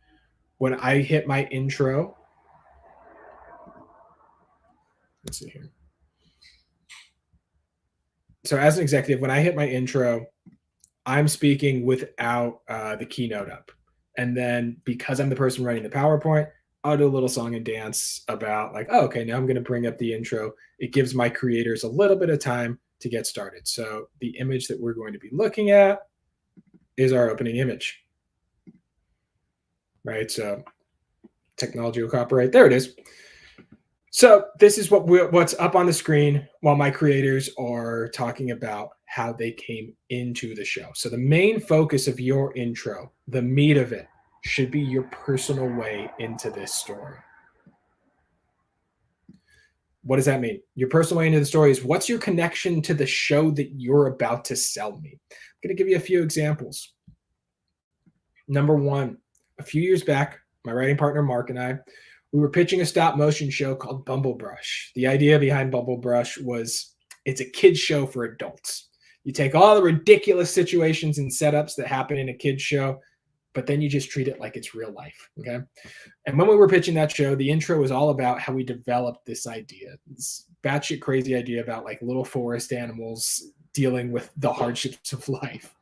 Speaker 1: when I hit my intro, let's see here. So as an executive, when I hit my intro, I'm speaking without the keynote up. And then because I'm the person writing the PowerPoint, I'll do a little song and dance about like, oh, okay, now I'm going to bring up the intro. It gives my creators a little bit of time to get started. So the image that we're going to be looking at is our opening image, right? So technology will cooperate. There it is. So this is what's up on the screen while my creators are talking about how they came into the show. So the main focus of your intro, the meat of it, should be your personal way into this story. What does that mean? Your personal way into the story is, what's your connection to the show that you're about to sell me? I'm going to give you a few examples. Number one, a few years back, my writing partner, Mark, and I, we were pitching a stop motion show called Bumblebrush. The idea behind Bumblebrush was it's a kid's show for adults. You take all the ridiculous situations and setups that happen in a kid's show, but then you just treat it like it's real life, okay? And when we were pitching that show, the intro was all about how we developed this idea, this batshit crazy idea about like little forest animals dealing with the hardships of life.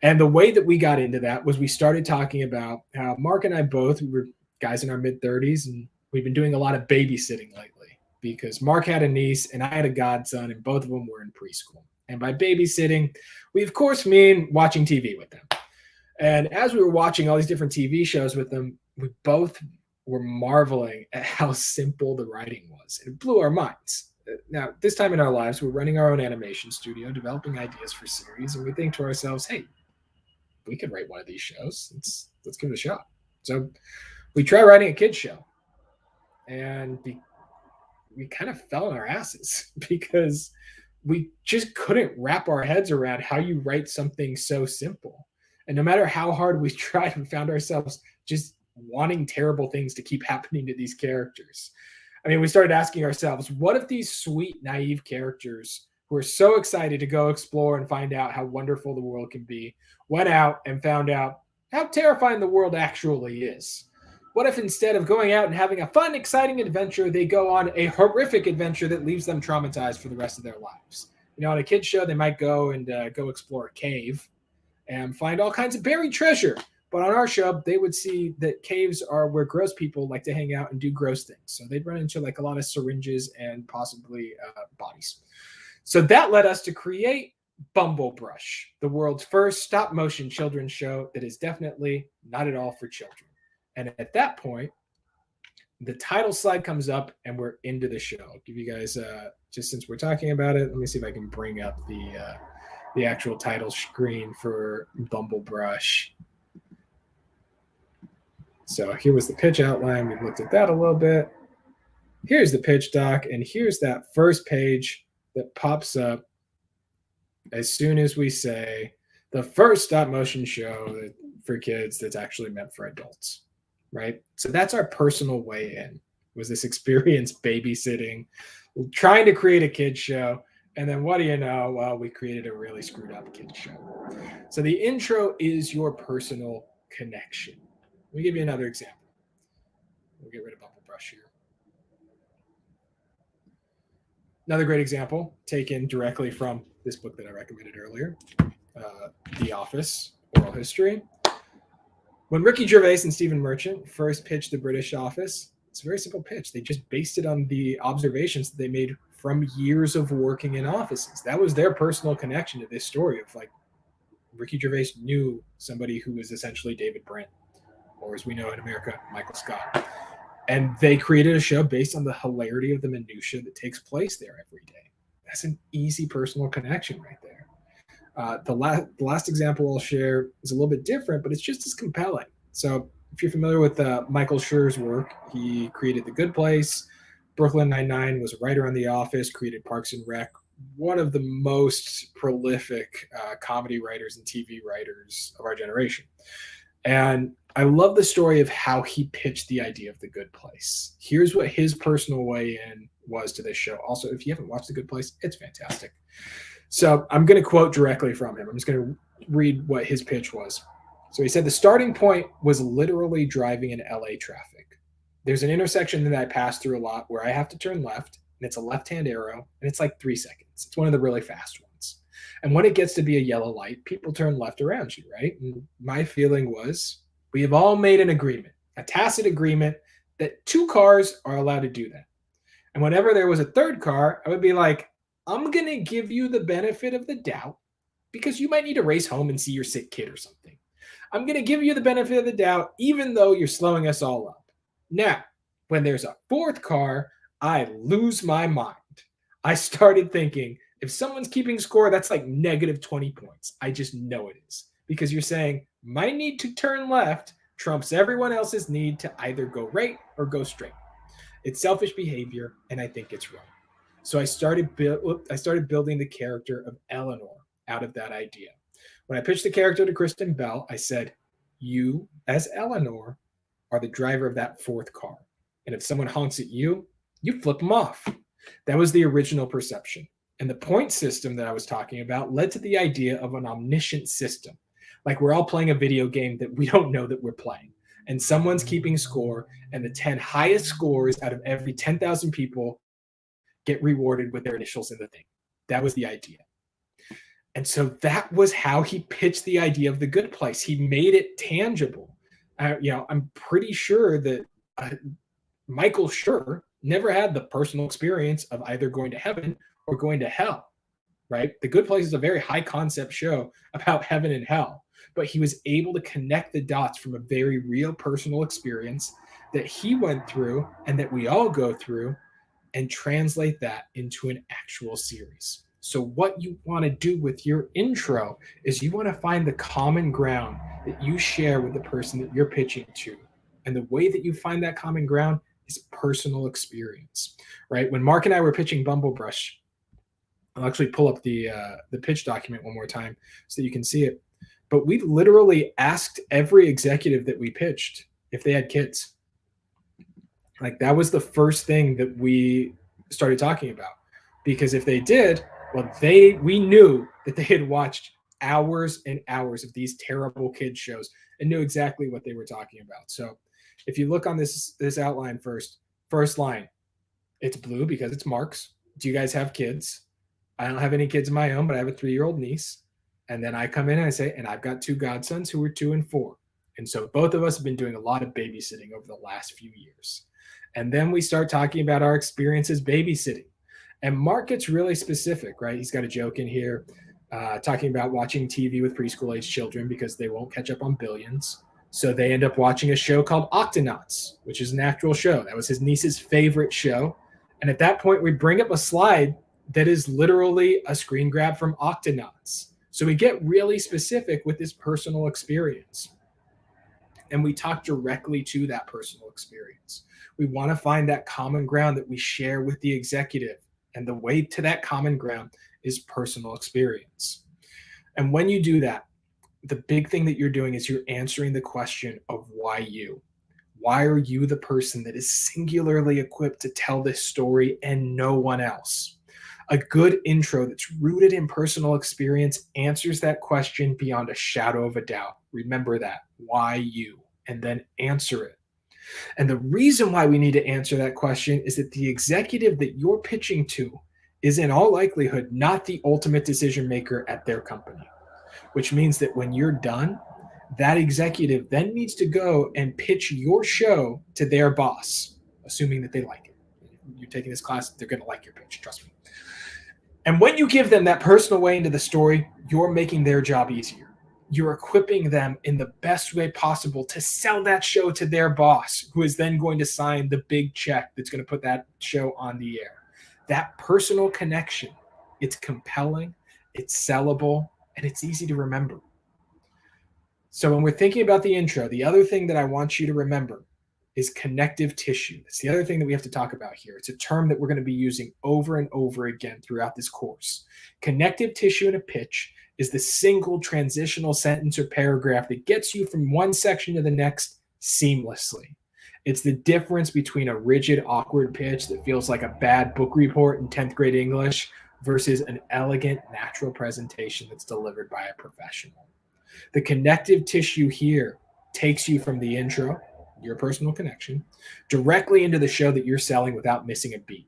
Speaker 1: And the way that we got into that was we started talking about how Mark and I both, we were guys in our mid-30s, and we've been doing a lot of babysitting lately because Mark had a niece and I had a godson, and both of them were in preschool. And by babysitting, we of course mean watching TV with them. And as we were watching all these different TV shows with them, we both were marveling at how simple the writing was. It blew our minds. Now, this time in our lives, we're running our own animation studio, developing ideas for series, and we think to ourselves, hey, we could write one of these shows. Let's give it a shot. So we try writing a kid's show, and we kind of fell on our asses because we just couldn't wrap our heads around how you write something so simple. And no matter how hard we tried, we found ourselves just wanting terrible things to keep happening to these characters. I mean, we started asking ourselves, what if these sweet, naive characters who are so excited to go explore and find out how wonderful the world can be, went out and found out how terrifying the world actually is? What if instead of going out and having a fun, exciting adventure, they go on a horrific adventure that leaves them traumatized for the rest of their lives? On a kid's show, they might go and go explore a cave and find all kinds of buried treasure. But on our show, they would see that caves are where gross people like to hang out and do gross things. So they'd run into like a lot of syringes and possibly bodies. So that led us to create Bumblebrush, the world's first stop motion children's show that is definitely not at all for children. And at that point, the title slide comes up and we're into the show. I'll give you guys, just since we're talking about it, let me see if I can bring up the actual title screen for Bumblebrush. So here was the pitch outline. We've looked at that a little bit. Here's the pitch doc, and here's that first page that pops up as soon as we say the first stop motion show for kids that's actually meant for adults, right? So that's our personal way in, was this experience babysitting, trying to create a kid's show. And then what do you know? Well, we created a really screwed up kid's show. So the intro is your personal connection. Let me give you another example. We'll get rid of Bumblebrush here. Another great example taken directly from this book that I recommended earlier, The Office, Oral History. When Ricky Gervais and Stephen Merchant first pitched the British Office, it's a very simple pitch. They just based it on the observations that they made from years of working in offices. That was their personal connection to this story of like Ricky Gervais knew somebody who was essentially David Brent, or as we know in America, Michael Scott. And they created a show based on the hilarity of the minutia that takes place there every day. That's an easy personal connection right there. The last example I'll share is a little bit different, but it's just as compelling. So if you're familiar with Michael Schur's work, he created The Good Place, Brooklyn Nine-Nine, was a writer on The Office, created Parks and Rec, one of the most prolific comedy writers and TV writers of our generation. And I love the story of how he pitched the idea of The Good Place. Here's what his personal way in was to this show. Also, if you haven't watched The Good Place, it's fantastic. So I'm going to quote directly from him. I'm just going to read what his pitch was. So he said, the starting point was literally driving in LA traffic. There's an intersection that I pass through a lot where I have to turn left, and it's a left-hand arrow, and it's like 3 seconds. It's one of the really fast ones. And when it gets to be a yellow light, people turn left around you, right? And my feeling was, we have all made an agreement, a tacit agreement, that 2 cars are allowed to do that. And whenever there was a third car, I would be like, I'm going to give you the benefit of the doubt because you might need to race home and see your sick kid or something. I'm going to give you the benefit of the doubt, even though you're slowing us all up. Now, when there's a 4th car, I lose my mind. I started thinking, if someone's keeping score, that's like negative 20 points. I just know it is. Because you're saying, my need to turn left trumps everyone else's need to either go right or go straight. It's selfish behavior, and I think it's wrong. So I started building the character of Eleanor out of that idea. When I pitched the character to Kristen Bell, I said, you, as Eleanor, are the driver of that 4th car. And if someone honks at you, you flip them off. That was the original perception. And the point system that I was talking about led to the idea of an omniscient system. Like we're all playing a video game that we don't know that we're playing. And someone's keeping score, and the 10 highest scores out of every 10,000 people get rewarded with their initials in the thing. That was the idea. And so that was how he pitched the idea of The Good Place. He made it tangible. I'm pretty sure that Michael Schur never had the personal experience of either going to heaven or going to hell, right? The Good Place is a very high concept show about heaven and hell, but he was able to connect the dots from a very real personal experience that he went through and that we all go through and translate that into an actual series. So what you want to do with your intro is you want to find the common ground that you share with the person that you're pitching to. And the way that you find that common ground is personal experience, right? When Mark and I were pitching Bumblebrush, I'll actually pull up the pitch document one more time so that you can see it. But we literally asked every executive that we pitched if they had kids. Like that was the first thing that we started talking about, because if they did, well, we knew that they had watched hours and hours of these terrible kids shows and knew exactly what they were talking about. So if you look on this outline first line, it's blue because it's Mark's. Do you guys have kids? I don't have any kids of my own, but I have a 3-year-old niece. And then I come in and I say, and I've got 2 godsons who are 2 and 4. And so both of us have been doing a lot of babysitting over the last few years. And then we start talking about our experiences babysitting. And Mark gets really specific, right? He's got a joke in here. talking about watching TV with preschool age children because they won't catch up on Billions. So they end up watching a show called Octonauts, which is an actual show. That was his niece's favorite show. And at that point, we bring up a slide that is literally a screen grab from Octonauts. So we get really specific with this personal experience. And we talk directly to that personal experience. We want to find that common ground that we share with the executive. And the way to that common ground is personal experience. And when you do that, the big thing that you're doing is you're answering the question of why you. Why are you the person that is singularly equipped to tell this story and no one else? A good intro that's rooted in personal experience answers that question beyond a shadow of a doubt. Remember that. Why you? And then answer it. And the reason why we need to answer that question is that the executive that you're pitching to is in all likelihood not the ultimate decision maker at their company, which means that when you're done, that executive then needs to go and pitch your show to their boss, assuming that they like it. You're taking this class, they're going to like your pitch, trust me. And when you give them that personal way into the story, you're making their job easier. You're equipping them in the best way possible to sell that show to their boss, who is then going to sign the big check that's going to put that show on the air. That personal connection, it's compelling, it's sellable, and it's easy to remember. So when we're thinking about the intro, the other thing that I want you to remember is connective tissue. That's the other thing that we have to talk about here. It's a term that we're going to be using over and over again throughout this course. Connective tissue in a pitch is the single transitional sentence or paragraph that gets you from one section to the next seamlessly. It's the difference between a rigid, awkward pitch that feels like a bad book report in 10th grade English versus an elegant, natural presentation that's delivered by a professional. The connective tissue here takes you from the intro, your personal connection, directly into the show that you're selling without missing a beat.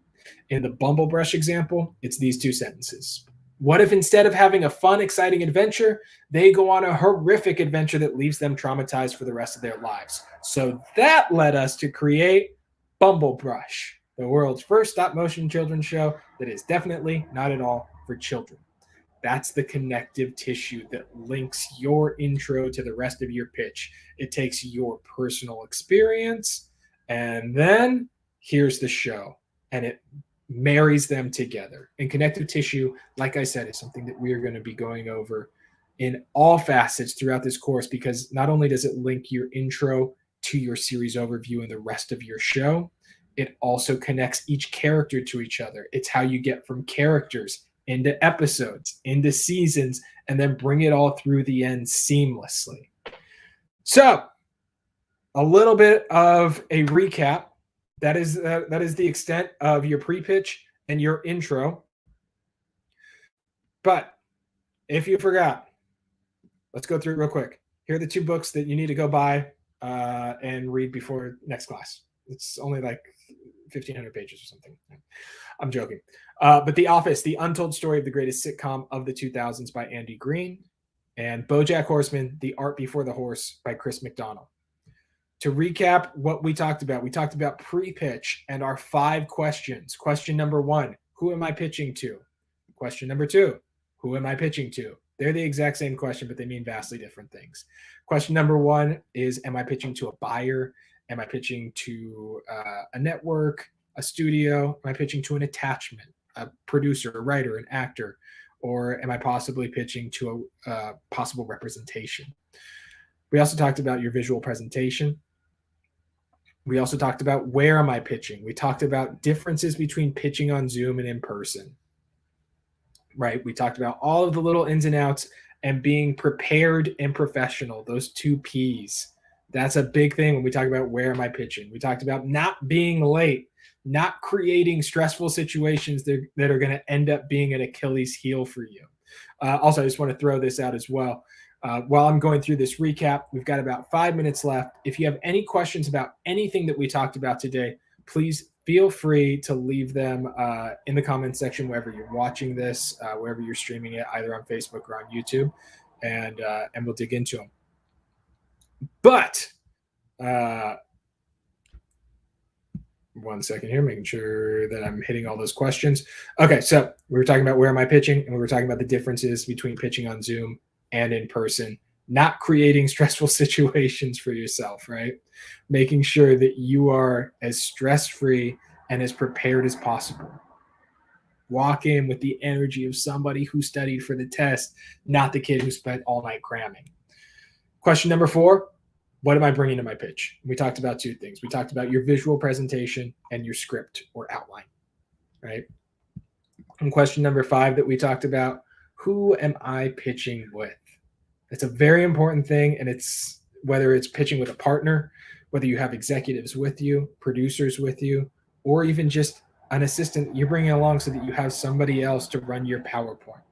Speaker 1: In the Bumblebrush example, it's these two sentences. What if instead of having a fun, exciting adventure, they go on a horrific adventure that leaves them traumatized for the rest of their lives? So that led us to create Bumblebrush, the world's first stop-motion children's show that is definitely not at all for children. That's the connective tissue that links your intro to the rest of your pitch. It takes your personal experience, and then here's the show, and it marries them together. And connective tissue, like I said, is something that we are going to be going over in all facets throughout this course, because not only does it link your intro to your series overview and the rest of your show, it also connects each character to each other. It's how you get from characters into episodes, into seasons, and then bring it all through the end seamlessly. So, a little bit of a recap. That is the extent of your pre-pitch and your intro. But if you forgot, let's go through it real quick. Here are the two books that you need to go buy and read before next class. It's only like 1,500 pages or something. I'm joking. But The Office, The Untold Story of the Greatest Sitcom of the 2000s by Andy Green, and BoJack Horseman, The Art Before the Horse by Chris McDonald. To recap what we talked about pre-pitch and our 5 questions. Question number 1, who am I pitching to? Question number 2, who am I pitching to? They're the exact same question, but they mean vastly different things. Question number 1 is, am I pitching to a buyer? Am I pitching to a network, a studio? Am I pitching to an attachment, a producer, a writer, an actor? Or am I possibly pitching to a possible representation? We also talked about your visual presentation. We also talked about where am I pitching? We talked about differences between pitching on Zoom and in person, right? We talked about all of the little ins and outs and being prepared and professional, those 2 Ps. That's a big thing when we talk about where am I pitching. We talked about not being late, not creating stressful situations that are going to end up being an Achilles heel for you. Also, I just want to throw this out as well. While I'm going through this recap, we've got about 5 minutes left. If you have any questions about anything that we talked about today, please feel free to leave them in the comments section wherever you're watching this, wherever you're streaming it, either on Facebook or on YouTube, and we'll dig into them. But 1 second here, making sure that I'm hitting all those questions. Okay, so we were talking about where am I pitching, and we were talking about the differences between pitching on Zoom and in person, not creating stressful situations for yourself, right? Making sure that you are as stress free and as prepared as possible. Walk in with the energy of somebody who studied for the test, not the kid who spent all night cramming. Question number 4, what am I bringing to my pitch? We talked about 2 things. We talked about your visual presentation and your script or outline, right? And question number 5 that we talked about, who am I pitching with? It's a very important thing, and it's whether it's pitching with a partner, whether you have executives with you, producers with you, or even just an assistant you're bringing along so that you have somebody else to run your PowerPoint.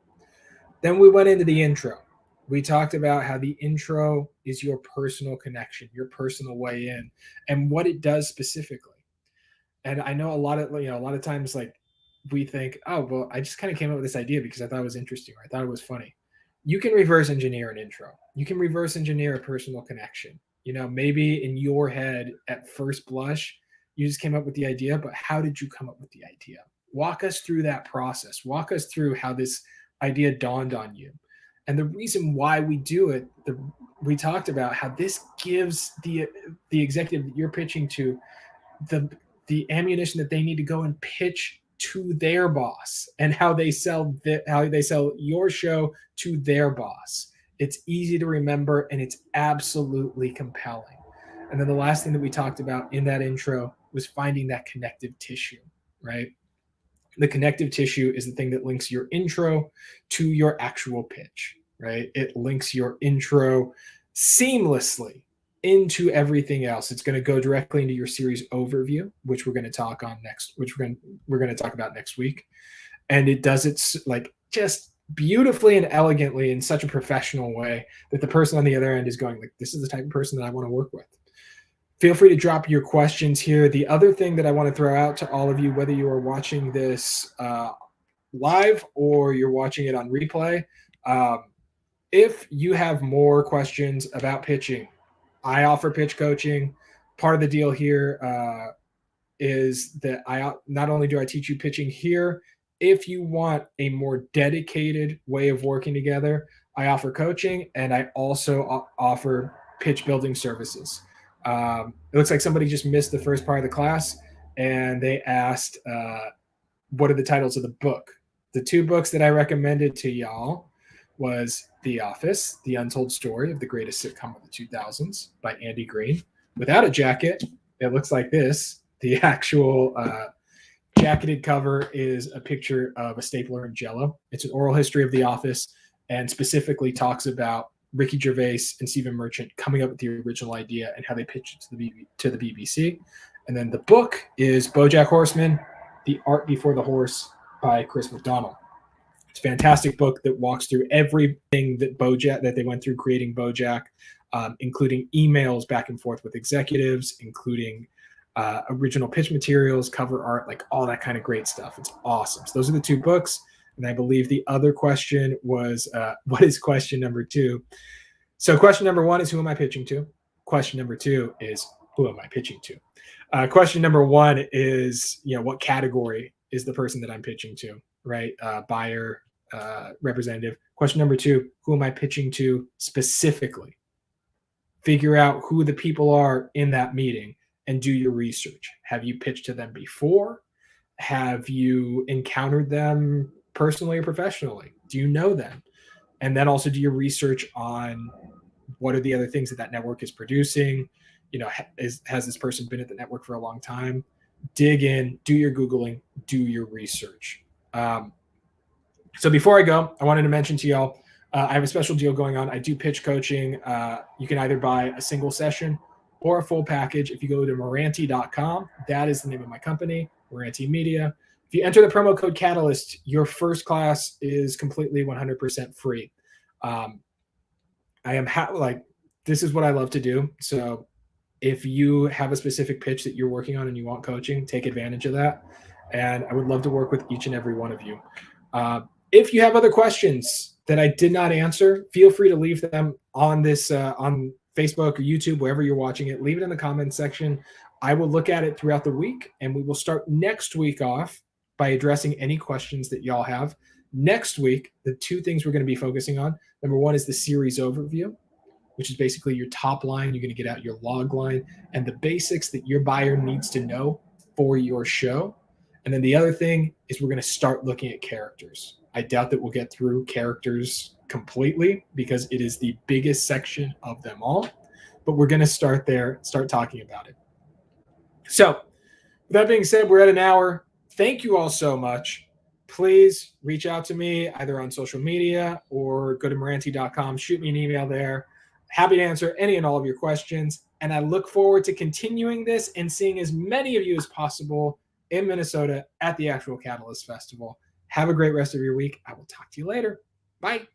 Speaker 1: Then we went into the intro. We talked about how the intro is your personal connection, your personal way in, and what it does specifically. And I know a lot of times like we think, oh, well, I just kind of came up with this idea because I thought it was interesting or I thought it was funny. You can reverse engineer an intro. You can reverse engineer a personal connection. You know, maybe in your head at first blush, you just came up with the idea, but how did you come up with the idea? Walk us through that process. Walk us through how this idea dawned on you. And the reason why we do it, we talked about how this gives the executive that you're pitching to the the ammunition that they need to go and pitch to their boss and how they sell your show to their boss. It's easy to remember and it's absolutely compelling. And then the last thing that we talked about in that intro was finding that connective tissue, right? The connective tissue is the thing that links your intro to your actual pitch, right? It links your intro seamlessly into everything else. It's going to go directly into your series overview, which we're going to talk on next, which we're going to talk about next week. And it does it like just beautifully and elegantly in such a professional way that the person on the other end is going like, this is the type of person that I want to work with. Feel free to drop your questions here. The other thing that I want to throw out to all of you, whether you are watching this live or you're watching it on replay, if you have more questions about pitching, I offer pitch coaching. Part of the deal here is that I not only do I teach you pitching here, if you want a more dedicated way of working together, I offer coaching and I also offer pitch building services. It looks like somebody just missed the first part of the class and they asked, what are the titles of the book? The 2 books that I recommended to y'all was The Office, The Untold Story of the Greatest Sitcom of the 2000s by Andy Green. Without a jacket, it looks like this. The actual jacketed cover is a picture of a stapler and Jell-O. It's an oral history of The Office and specifically talks about Ricky Gervais and Stephen Merchant coming up with the original idea and how they pitched it to the BBC. And then the book is BoJack Horseman, The Art Before the Horse by Chris McDonald. It's a fantastic book that walks through everything that they went through creating BoJack, including emails back and forth with executives, including original pitch materials, cover art, like all that kind of great stuff. It's awesome. So those are the 2 books. And I believe the other question was, what is question number 2? So question number 1 is, who am I pitching to? Question number 2 is, who am I pitching to? Question number 1 is, what category is the person that I'm pitching to, right? Buyer, representative. Question number 2, who am I pitching to specifically? Figure out who the people are in that meeting and do your research. Have you pitched to them before? Have you encountered them personally or professionally? Do you know them? And then also do your research on what are the other things that network is producing. Has this person been at the network for a long time? Dig in, do your Googling, do your research. So before I go, I wanted to mention to y'all, I have a special deal going on. I do pitch coaching. You can either buy a single session or a full package. If you go to MARANTY.com, that is the name of my company, Maranty Media. If you enter the promo code Catalyst, your first class is completely 100% free. This is what I love to do. So if you have a specific pitch that you're working on and you want coaching, take advantage of that. And I would love to work with each and every one of you. If you have other questions that I did not answer, feel free to leave them on this on Facebook or YouTube, wherever you're watching it. Leave it in the comments section. I will look at it throughout the week, and we will start next week off by addressing any questions that y'all have. Next week, the two things we're going to be focusing on, number one is the series overview, which is basically your top line. You're going to get out your log line and the basics that your buyer needs to know for your show. And then the other thing is we're going to start looking at characters. I doubt that we'll get through characters completely because it is the biggest section of them all. But we're going to start there, start talking about it. So, with that being said, we're at an hour. Thank you all so much. Please reach out to me either on social media or go to MARANTY.com. Shoot me an email there. Happy to answer any and all of your questions. And I look forward to continuing this and seeing as many of you as possible in Minnesota at the actual Catalyst Festival. Have a great rest of your week. I will talk to you later. Bye.